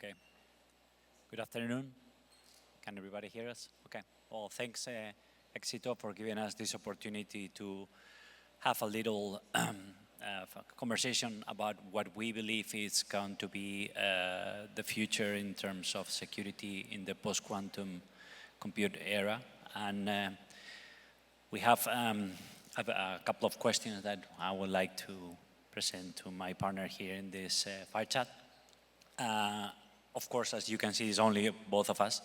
Okay. Good afternoon. Can everybody hear us? Okay. Well, thanks, Exito, for giving us this opportunity to have a little conversation about what we believe is going to be the future in terms of security in the post-quantum compute era. And we have a couple of questions that I would like to present to my partner here in this fire chat. Of course, as you can see, it's only both of us.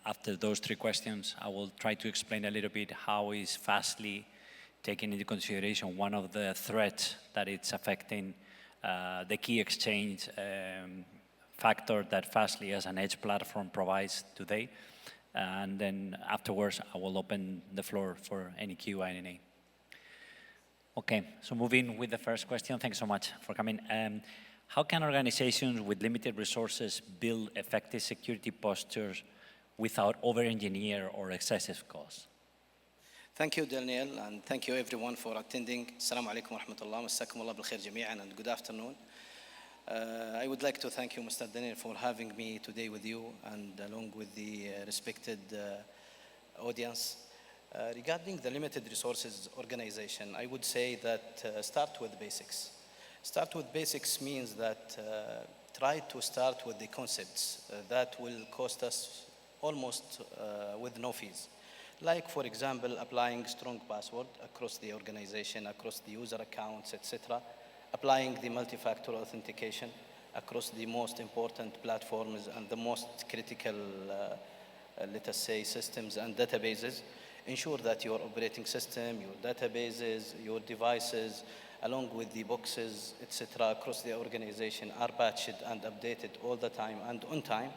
After those three questions, I will try to explain a little bit how is Fastly taking into consideration one of the threats that it's affecting the key exchange factor that Fastly as an edge platform provides today. And then afterwards, I will open the floor for any Q&A. Okay, so moving with the first question. Thanks so much for coming. How can organizations with limited resources build effective security postures without over-engineer or excessive costs? Thank you, Daniel, and thank you everyone for attending. Assalamu alaikum wa rahmatullah, massakum Allah bil khair jami'an, and good afternoon. I would like to thank you, Mr. Daniel, for having me today with you and along with the respected audience. Regarding the limited resources organization, I would say that start with basics. Start with basics means that try to start with the concepts that will cost us almost with no fees. Like, for example, applying strong password across the organization, across the user accounts, etc. Applying the multi-factor authentication across the most important platforms and the most critical, let us say, systems and databases. Ensure that your operating system, your databases, your devices, along with the boxes, etc., across the organization are patched and updated all the time and on time.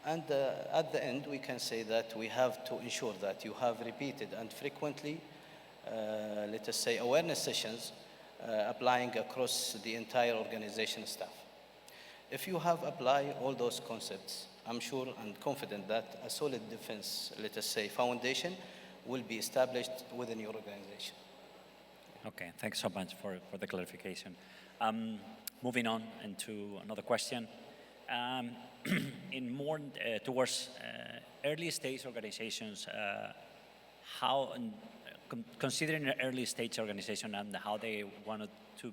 And at the end, we can say that we have to ensure that you have repeated and frequently, let us say, awareness sessions applying across the entire organization staff. If you have applied all those concepts, I'm sure and confident that a solid defense, let us say, foundation will be established within your organization. Okay, thanks so much for the clarification. Moving on into another question. In more towards early stage organizations, considering an early stage organization and how they wanted to,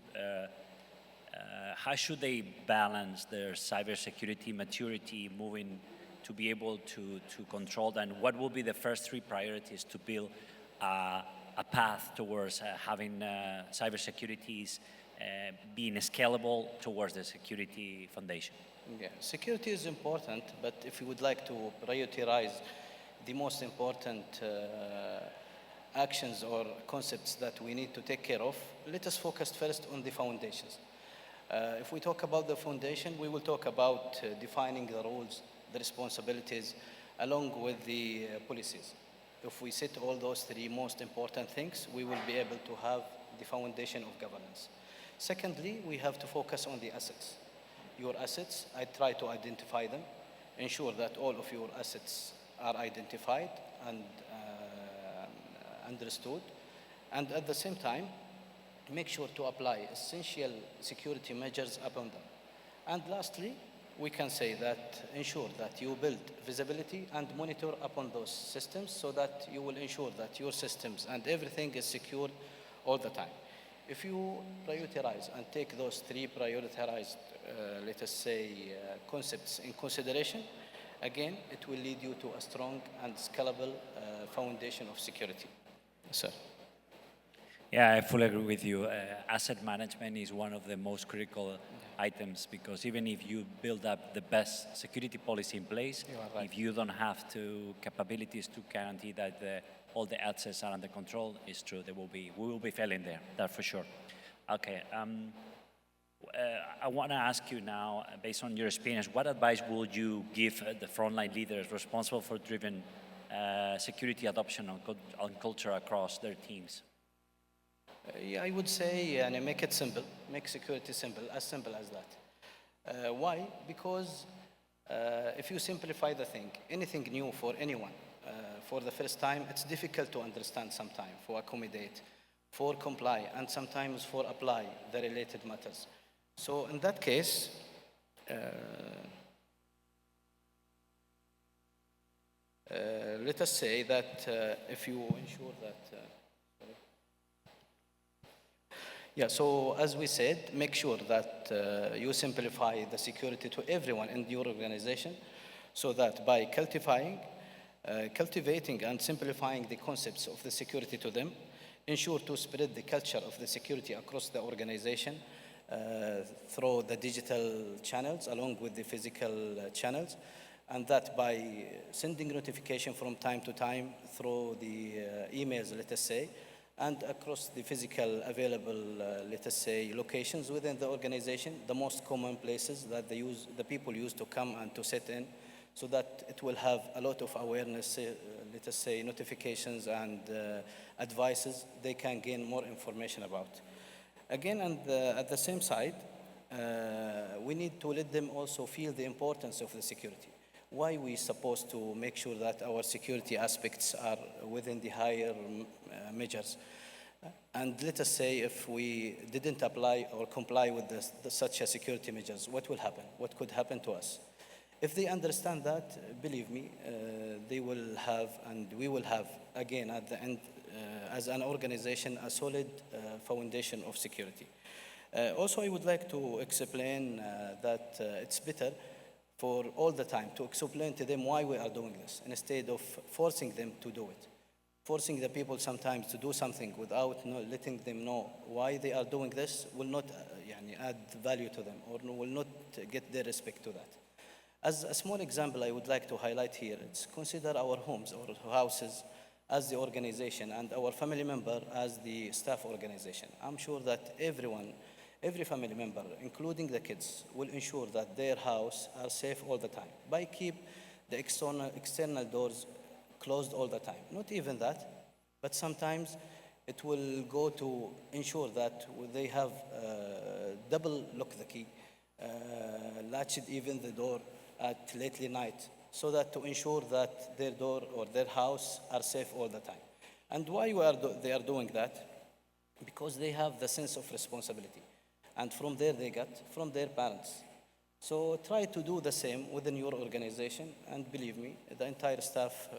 how should they balance their cybersecurity maturity moving to be able to control that? And what will be the first three priorities to build a path towards having cybersecurity being scalable towards the security foundation? Yeah, security is important, but if you would like to prioritize the most important actions or concepts that we need to take care of, let us focus first on the foundations. If we talk about the foundation, we will talk about defining the roles, the responsibilities, along with the policies. If we set all those three most important things, we will be able to have the foundation of governance. Secondly, we have to focus on the assets. Your assets, I try to identify them, ensure that all of your assets are identified and understood, and at the same time, make sure to apply essential security measures upon them. And lastly, we can say that ensure that you build visibility and monitor upon those systems so that you will ensure that your systems and everything is secured all the time. If you prioritize and take those three prioritized, let us say, concepts in consideration, again, it will lead you to a strong and scalable foundation of security. Yes, sir. Yeah, I fully agree with you. Asset management is one of the most critical items, because even if you build up the best security policy in place, right. if you don't have the capabilities to guarantee that all the assets are under control, it's true, we will be failing there, that's for sure. Okay, I want to ask you now, based on your experience, what advice would you give the frontline leaders responsible for driving security adoption and culture across their teams? Yeah, I would say, make it simple, make security simple as that. Why? Because if you simplify the thing, anything new for anyone, for the first time, it's difficult to understand sometimes, for accommodate, for comply, and sometimes for apply the related matters. So in that case, Let us say that if you ensure that, yeah, so as we said, make sure that you simplify the security to everyone in your organization, so that by cultivating and simplifying the concepts of the security to them, ensure to spread the culture of the security across the organization through the digital channels along with the physical channels, and that by sending notification from time to time through the emails, let us say, and across the physical available, let us say, locations within the organization, the most common places that the people use to come and to sit in, so that it will have a lot of awareness, let us say, notifications and advices they can gain more information about. Again, and at the same side, we need to let them also feel the importance of the security. Why we supposed to make sure that our security aspects are within the higher measures? And let us say if we didn't apply or comply with such a security measures, what will happen? What could happen to us? If they understand that, believe me, they will have, and we will have, again, at the end, as an organization, a solid foundation of security. Also, I would like to explain that it's better for all the time to explain to them why we are doing this, instead of forcing them to do it. Forcing the people sometimes to do something without letting them know why they are doing this will not add value to them, or will not get their respect to that. As a small example I would like to highlight here, it's consider our homes or houses as the organization and our family member as the staff organization. I'm sure that every family member, including the kids, will ensure that their house are safe all the time by keep the external doors closed all the time. Not even that, but sometimes it will go to ensure that they have double lock the key, latched even the door at lately night, so that to ensure that their door or their house are safe all the time. And why they are doing that? Because they have the sense of responsibility. And from there they got from their parents. So try to do the same within your organization, and believe me, the entire staff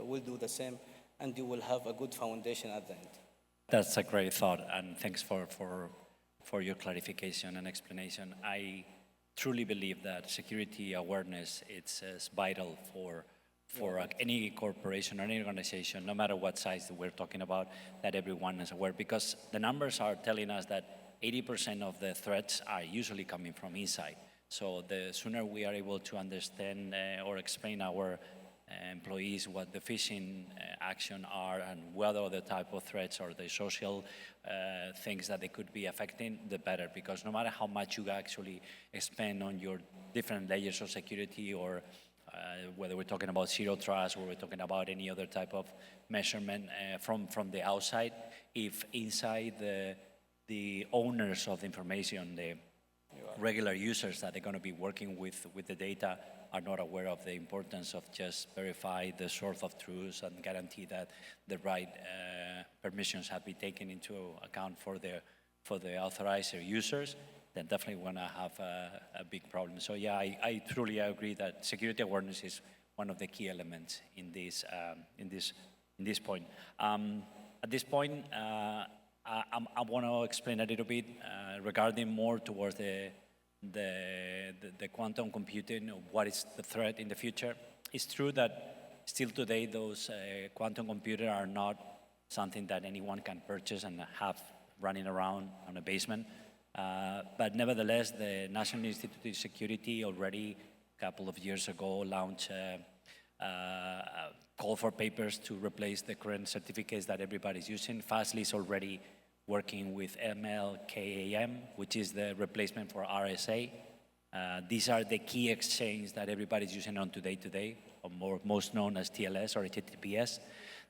will do the same, and you will have a good foundation at the end. That's a great thought, and thanks for your clarification and explanation. I truly believe that security awareness is vital for any corporation or any organization, no matter what size that we're talking about, that everyone is aware, because the numbers are telling us that 80% of the threats are usually coming from inside. So the sooner we are able to understand or explain our employees what the phishing action are and what other type of threats or the social things that they could be affecting, the better. Because no matter how much you actually expand on your different layers of security, or whether we're talking about zero trust or we're talking about any other type of measurement from the outside, if inside the owners of the information, the regular users that are going to be working with the data, are not aware of the importance of just verify the source of truth and guarantee that the right permissions have been taken into account for the authorized users, then definitely going to have a big problem. So yeah, I truly agree that security awareness is one of the key elements in this point. At this point, I want to explain a little bit regarding more towards the quantum computing, what is the threat in the future. It's true that still today those quantum computers are not something that anyone can purchase and have running around on a basement. But nevertheless, the National Institute of Security already a couple of years ago launched a call for papers to replace the current certificates that everybody's using. Fastly is already working with MLKAM, which is the replacement for RSA. These are the key exchanges that everybody's using on today, or most known as TLS or HTTPS.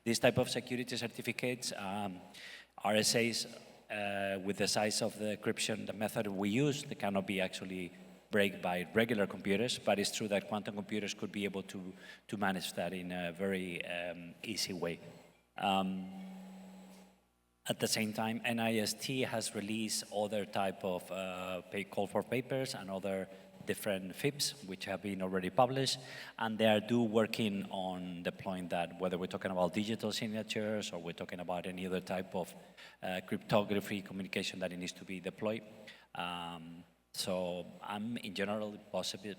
These type of security certificates, RSAs, with the size of the encryption, the method we use, they cannot be actually break by regular computers, but it's true that quantum computers could be able to manage that in a very easy way. At the same time, NIST has released other type of call for papers and other different FIPS, which have been already published, and they are working on deploying that, whether we're talking about digital signatures or we're talking about any other type of cryptography communication that it needs to be deployed. So I'm in general positive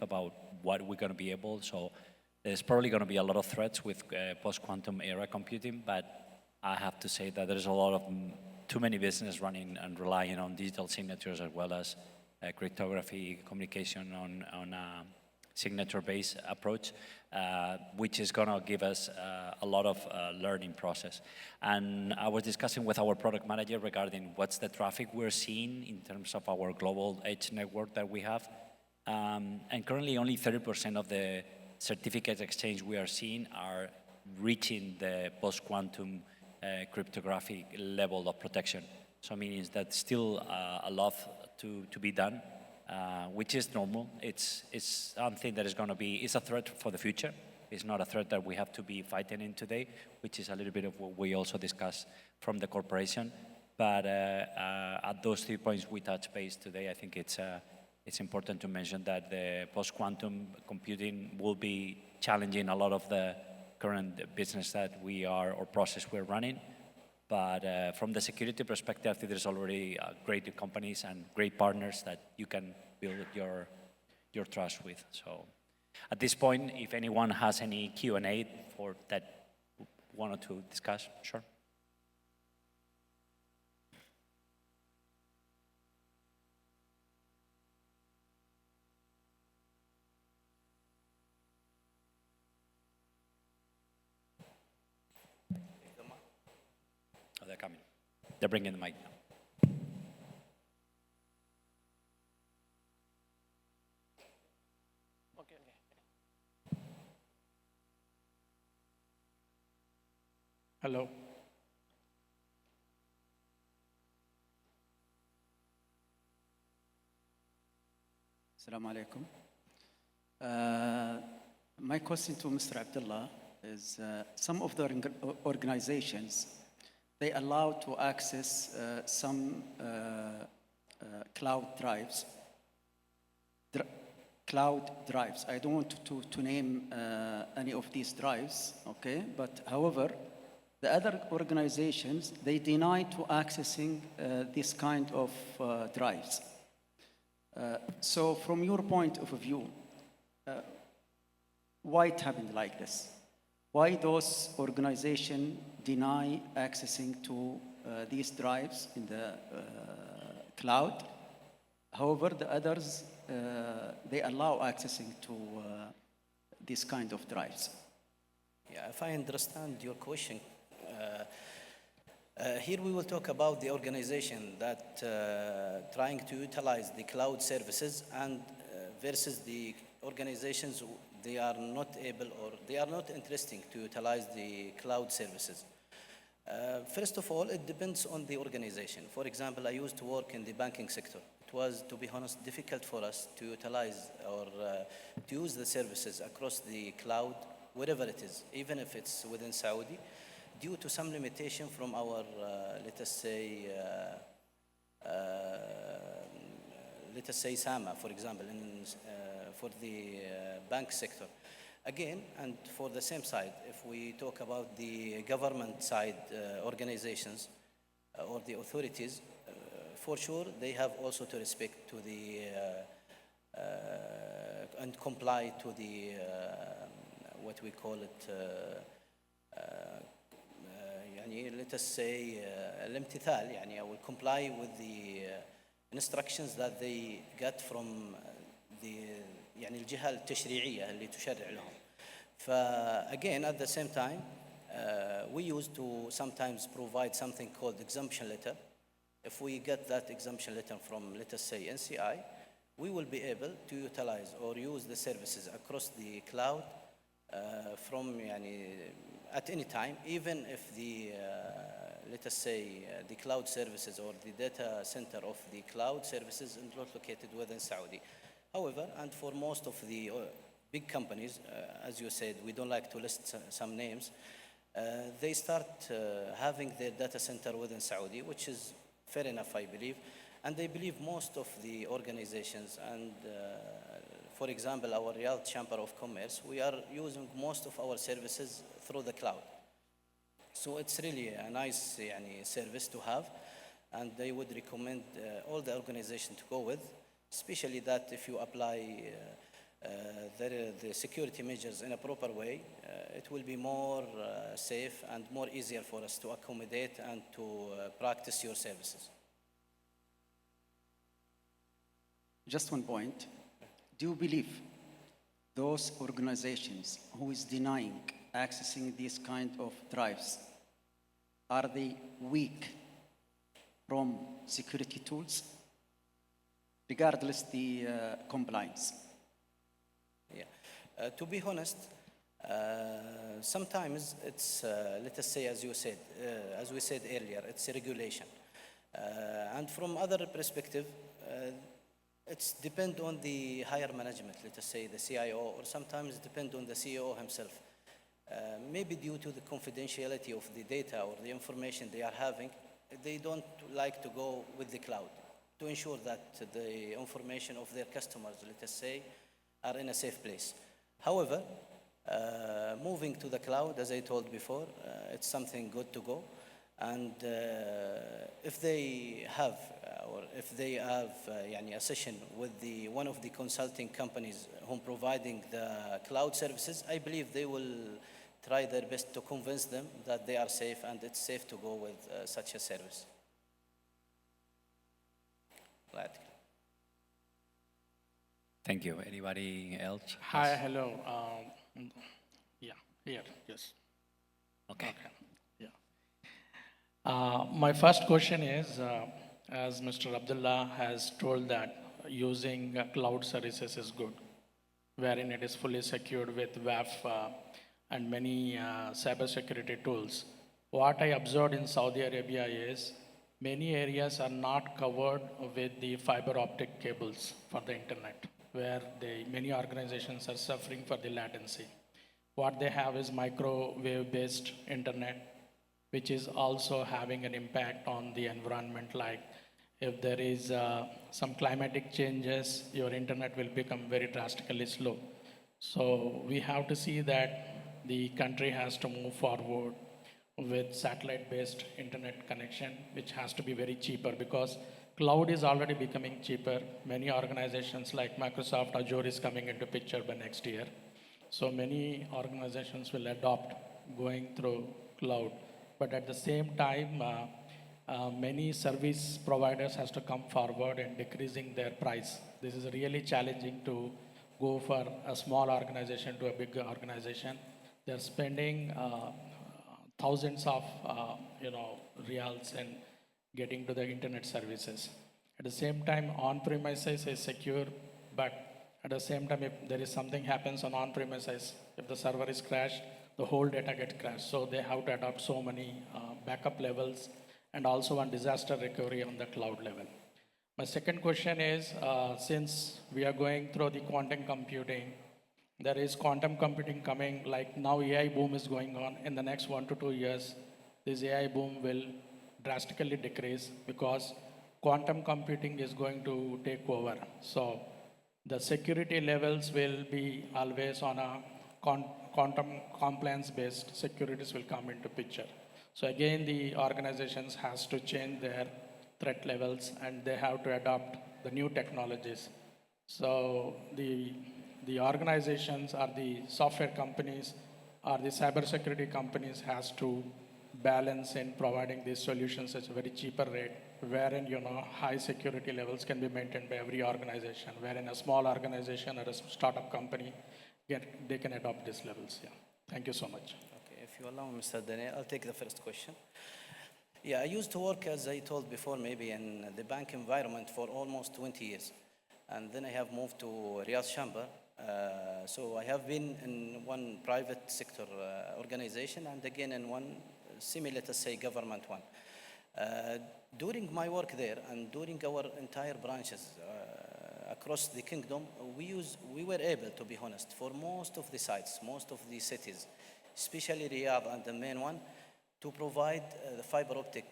about what we're going to be able. So there's probably going to be a lot of threats with post-quantum era computing, but I have to say that there's a lot of too many businesses running and relying on digital signatures as well as cryptography communication on a signature-based approach, which is going to give us a lot of learning process. And I was discussing with our product manager regarding what's the traffic we're seeing in terms of our global edge network that we have. And currently only 30% of the certificate exchange we are seeing are reaching the post-quantum cryptographic level of protection. So meaning that still a lot to be done, which is normal. It's something that is going to be, it's a threat for the future. It's not a threat that we have to be fighting in today, which is a little bit of what we also discussed from the corporation. But at those 3 points we touched base today, I think it's important to mention that the post-quantum computing will be challenging a lot of the current business that we are, or process we're running. But from the security perspective, I think there's already great companies and great partners that you can build your trust with. So at this point, if anyone has any Q&A for that wanted to discuss, sure. They're coming. They're bringing the mic now. Okay. Hello. Assalamu alaikum. My question to Mr. Abdullah is some of the organizations, they allow to access some cloud drives. Cloud drives. I don't want to name any of these drives, okay? But however, the other organizations, they deny to accessing this kind of drives. So from your point of view, why it happened like this? Why those organizations deny accessing to these drives in the cloud? However, the others, they allow accessing to this kind of drives. Yeah, if I understand your question, here we will talk about the organization that trying to utilize the cloud services and versus the organizations they are not able or they are not interested to utilize the cloud services. First of all, it depends on the organization. For example, I used to work in the banking sector. It was, to be honest, difficult for us to utilize or to use the services across the cloud, wherever it is, even if it's within Saudi, due to some limitation from our, let us say SAMA, for example, for the bank sector. Again, and for the same side, if we talk about the government side organizations or the authorities, for sure they have also to respect to the and comply to the what we call it let us say الامتثال يعني will comply with the instructions that they get from the يعني الجهة التشريعية اللي تشرع لهم. Again, at the same time, we used to sometimes provide something called exemption letter. If we get that exemption letter from, let us say, NCI, we will be able to utilize or use the services across the cloud from يعني, at any time, even if the, let us say, the cloud services or the data center of the cloud services is not located within Saudi. However, and for most of the big companies, as you said, we don't like to list some names, they start having their data center within Saudi, which is fair enough, I believe. And I believe most of the organizations and for example, our Riyadh Chamber of Commerce, we are using most of our services through the cloud. So it's really a nice service to have, and I would recommend all the organizations to go with, especially that if you apply the security measures in a proper way, it will be more safe and more easier for us to accommodate and to practice your services. Just one point. Do you believe those organizations who is denying accessing these kind of drives, are they weak from security tools, regardless the compliance? Yeah, to be honest, sometimes it's, let us say, as we said earlier, it's a regulation. And from other perspective, it's depend on the higher management, let us say the CIO, or sometimes depend on the CEO himself. Maybe due to the confidentiality of the data or the information they are having, they don't like to go with the cloud to ensure that the information of their customers, let us say, are in a safe place. However, moving to the cloud, as I told before, it's something good to go. And if they have a session with one of the consulting companies whom providing the cloud services, I believe they will try their best to convince them that they are safe and it's safe to go with such a service. Right. Thank you. Anybody else? Hi, Yes. hello. Yeah, here, yes. Okay. Yeah. My first question is, as Mr. Abdullah has told that using cloud services is good, wherein it is fully secured with WAF and many cybersecurity tools. What I observed in Saudi Arabia is many areas are not covered with the fiber optic cables for the internet, where many organizations are suffering for the latency. What they have is microwave-based internet, which is also having an impact on the environment. Like if there is some climatic changes, your internet will become very drastically slow. So we have to see that the country has to move forward with satellite-based internet connection, which has to be very cheaper because cloud is already becoming cheaper. Many organizations like Microsoft Azure is coming into picture by next year. So many organizations will adopt going through cloud. But at the same time, many service providers has to come forward and decreasing their price. This is really challenging to go for a small organization to a big organization. They're spending thousands of reals and getting to the internet services. At the same time, on-premises is secure, but at the same time, if there is something happens on on-premises, if the server is crashed, the whole data gets crashed. So they have to adopt so many backup levels and also on disaster recovery on the cloud level. My second question is, since we are going through the quantum computing, there is quantum computing coming, like now AI boom is going on. In the next 1 to 2 years, this AI boom will drastically decrease because quantum computing is going to take over. So the security levels will be always on a quantum compliance-based securities will come into picture. So again, the organizations has to change their threat levels and they have to adopt the new technologies. So the organizations or the software companies or the cybersecurity companies has to balance in providing these solutions at a very cheaper rate, wherein high security levels can be maintained by every organization, wherein a small organization or a startup company they can adopt these levels. Yeah. Thank you so much. Okay, if you allow me, Mr. Daniel, I'll take the first question. Yeah, I used to work, as I told before, maybe in the bank environment for almost 20 years. And then I have moved to Riyadh Chamber. So I have been in one private sector organization and again in one similar to say government one. During my work there and during our entire branches across the kingdom, we were able, to be honest, for most of the sites, most of the cities, especially Riyadh and the main one, to provide the fiber optic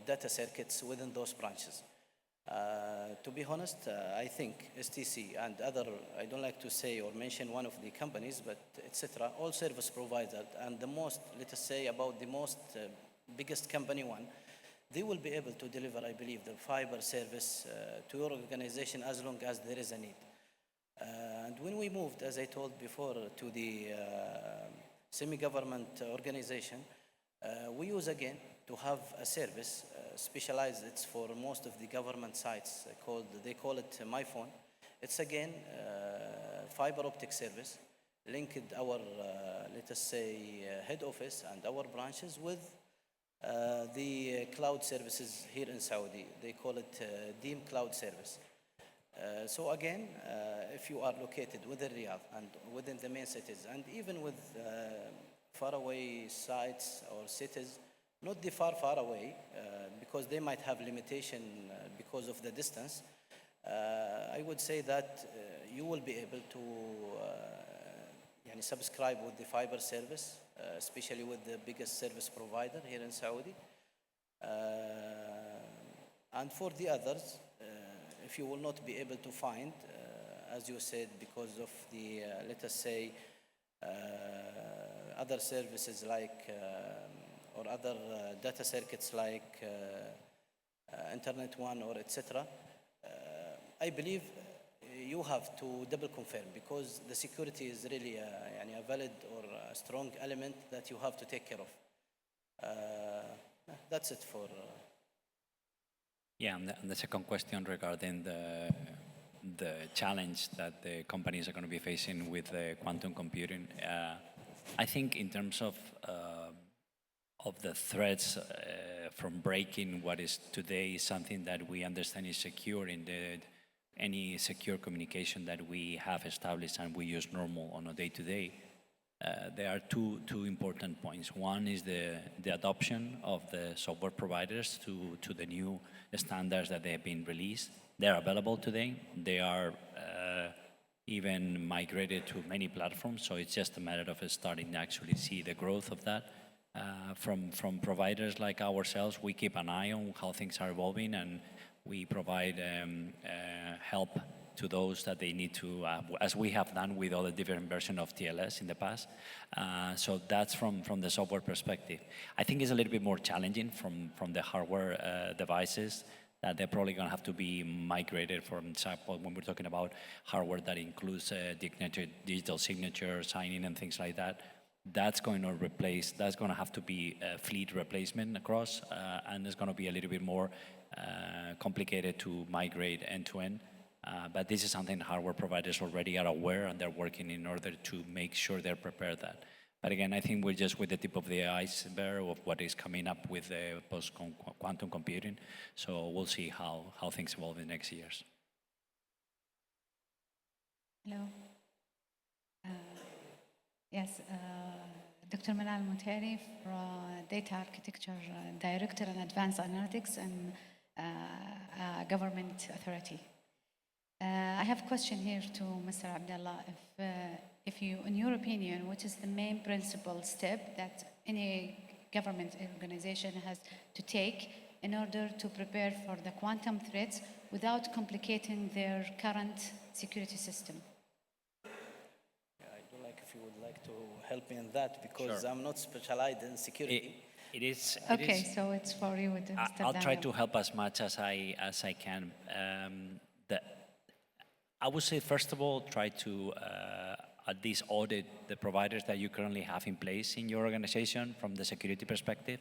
data circuits within those branches. To be honest, I think STC and other, I don't like to say or mention one of the companies, but etc., all service providers, and the most, let us say, about the most biggest company one, they will be able to deliver, I believe, the fiber service to your organization as long as there is a need. And when we moved, as I told before, to the semi-government organization, we use again to have a service specialized. It's for most of the government sites called, they call it My Phone. It's again fiber optic service linked our, let us say, head office and our branches with the cloud services here in Saudi. They call it Deem Cloud Service. So again, if you are located within Riyadh and within the main cities, and even with faraway sites or cities, not the far away, because they might have limitation because of the distance, I would say that you will be able to subscribe with the fiber service, especially with the biggest service provider here in Saudi. And for the others, if you will not be able to find, as you said, because of the, let us say, other services like, or other data circuits like Internet One or etc., I believe you have to double confirm, because the security is really a valid or a strong element that you have to take care of. That's it for... Yeah, and the second question regarding the challenge that the companies are going to be facing with quantum computing. I think in terms of the threats from breaking what is today something that we understand is secure in any secure communication that we have established and we use normal on a day-to-day, there are two important points. One is the adoption of the software providers to the new standards that they have been released. They are available today. They are even migrated to many platforms, so it's just a matter of starting to actually see the growth of that. From providers like ourselves, we keep an eye on how things are evolving, and we provide help to those that they need to, as we have done with all the different versions of TLS in the past. So that's from the software perspective. I think it's a little bit more challenging from the hardware devices, that they're probably going to have to be migrated from example, when we're talking about hardware that includes digital signature, signing and things like that. That's going to have to be a fleet replacement across, and it's going to be a little bit more complicated to migrate end to end. But this is something hardware providers already are aware, and they're working in order to make sure they're prepared that. But again, I think we're just with the tip of the iceberg of what is coming up with post-quantum computing. So we'll see how things evolve in the next years. Hello. Yes, Dr. Manal Muteri, Data Architecture Director and Advanced Analytics and Government Authority. I have a question here to Mr. Abdullah. If you, in your opinion, what is the main principal step that any government organization has to take in order to prepare for the quantum threats without complicating their current security system? I don't like if you would like to help me in that, because Sure. I'm not specialized in security. It is. Okay, so it's for you, Mr. I'll try Daniel. to help as much as I can. I would say, first of all, try to at least audit the providers that you currently have in place in your organization from the security perspective.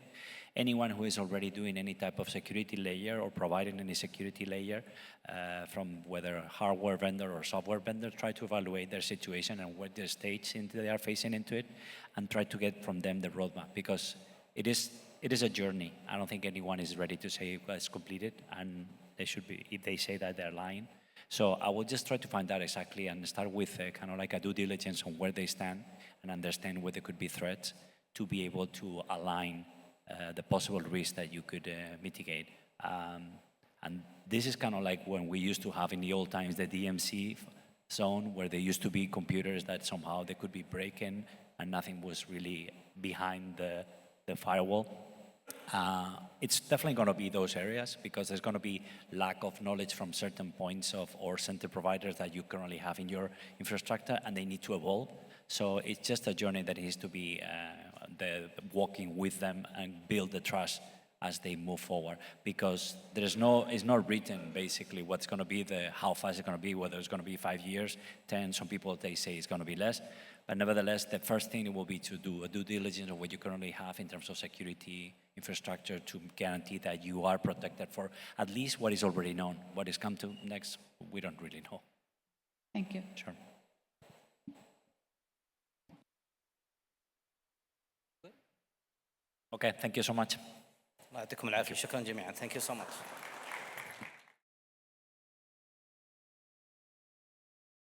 Anyone who is already doing any type of security layer or providing any security layer, from whether hardware vendor or software vendor, try to evaluate their situation and what their stage they are facing into it, and try to get from them the roadmap, because it is a journey. I don't think anyone is ready to say it's completed, and they should be. If they say that, they're lying. So I will just try to find out exactly and start with kind of like a due diligence on where they stand and understand where there could be threats to be able to align the possible risk that you could mitigate. And this is kind of like when we used to have in the old times the DMC zone, where there used to be computers that somehow they could be breaking and nothing was really behind the firewall. It's definitely going to be those areas because there's going to be lack of knowledge from certain points of or center providers that you currently have in your infrastructure, and they need to evolve. So it's just a journey that needs to be walking with them and build the trust as they move forward, because it's not written basically what's going to be how fast it's going to be, whether it's going to be 5 years, 10. Some people, they say it's going to be less, but nevertheless, the first thing will be to do a due diligence of what you currently have in terms of security infrastructure to guarantee that you are protected for at least what is already known. What is come to next, we don't really know. Thank you. Sure. Okay, thank you so much. الله يعطيكم العافية. شكرا جميعا. Thank you so much.